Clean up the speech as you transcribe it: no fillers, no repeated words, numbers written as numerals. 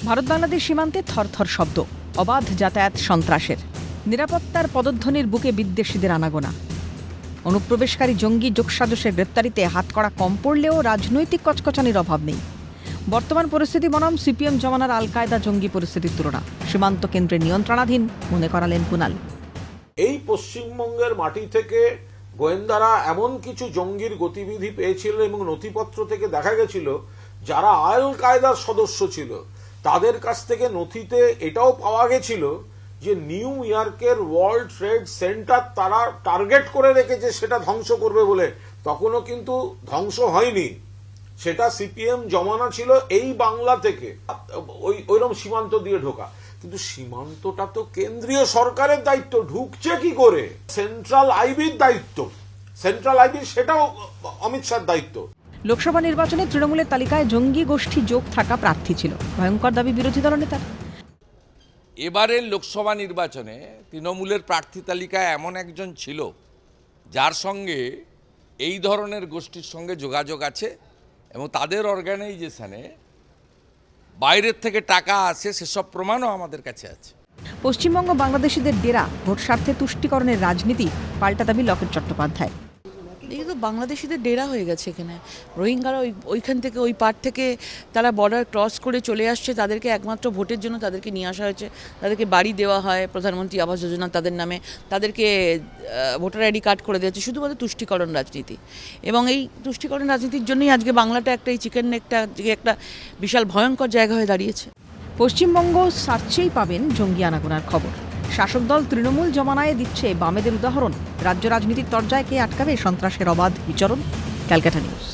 ভারত বাংলাদেশ সীমান্তে থরথর শব্দ, অবাধ যাতায়াত সন্ত্রাসের, নিরাপত্তার পদধ্বনির বুকে বিদ্বেষীদের আনাগোনা। অনুপ্রবেশকারী জঙ্গি যোগসাজশের গ্রেপ্তারিতে হাতকড়া কম পড়লেও রাজনৈতিক কচকচানির অভাব নেই। বর্তমান পরিস্থিতি বনাম সিপিএম জমানার আল কায়দা জঙ্গি পরিস্থিতির তুলনা। সীমান্ত কেন্দ্রের নিয়ন্ত্রণাধীন মনে করালেন কুনাল। এই পশ্চিমবঙ্গের মাটি থেকে গোয়েন্দারা এমন কিছু জঙ্গির গতিবিধি পেয়েছিল এবং নথিপত্র থেকে দেখা গেছিল যারা আল কায়দার সদস্য ছিল তাদের কাছ থেকে নথিতে এটাও পাওয়া গেছিল যে নিউ ইয়র্কের ওয়ার্ল্ড ট্রেড সেন্টার তারা টার্গেট করে রেখেছে সেটা ধ্বংস করবে বলে। তখনও কিন্তু ধ্বংস হয়নি, সেটা সিপিএম জমানা ছিল এই বাংলা থেকে ওইরকম সীমান্ত দিয়ে ঢোকা। কিন্তু সীমান্তটা তো কেন্দ্রীয় সরকারের দায়িত্ব, ঢুকছে কি করে সেন্ট্রাল আইবির দায়িত্ব, সেন্ট্রাল আইবি সেটাও অমিত শাহর দায়িত্ব। লোকসভা নির্বাচনে তৃণমূলের তালিকায় জঙ্গি গোষ্ঠী যোগ থাকা প্রার্থী ছিল, ভয়ঙ্কর দাবি বিরোধী দলনেতার। এবারের লোকসভা নির্বাচনে তৃণমূলের প্রার্থী তালিকায় এমন একজন ছিল যার সঙ্গে এই ধরনের গোষ্ঠীর সঙ্গে যোগাযোগ আছে এবং তাদের অর্গানাইজেশনে বাইরের থেকে টাকা আসে, সেসব প্রমাণও আমাদের কাছে আছে। পশ্চিমবঙ্গ বাংলাদেশিদের ডেরা, ভোট স্বার্থে তুষ্টিকরণের রাজনীতি, পাল্টা দাবি লকেট চট্টোপাধ্যায়। এই তো বাংলাদেশিদের ডেরা হয়ে গেছে এখানে। রোহিঙ্গারা ওইখান থেকে ওই পার থেকে তারা বর্ডার ক্রস করে চলে আসছে, তাদেরকে একমাত্র ভোটের জন্য তাদেরকে নিয়ে আসা হয়েছে। তাদেরকে বাড়ি দেওয়া হয়, প্রধানমন্ত্রী আবাস যোজনা তাদের নামে, তাদেরকে ভোটার আইডি কার্ড করে দিয়েছে, শুধুমাত্র তুষ্টিকরণ রাজনীতি। এবং এই তুষ্টিকরণ রাজনীতির জন্যই আজকে বাংলাটা একটা, এই চিকেন নেকটা একটা বিশাল ভয়ঙ্কর জায়গা হয়ে দাঁড়িয়েছে। পশ্চিমবঙ্গ সার্চেই পাবেন জঙ্গি আনাগোনার খবর। শাসক দল তৃণমূল জমানায় দিচ্ছে বামেদের উদাহরণ। রাজ্য রাজনীতির তরজায় কে আটকাবে সন্ত্রাসের অবাধ বিচরণ? ক্যালকাটা নিউজ।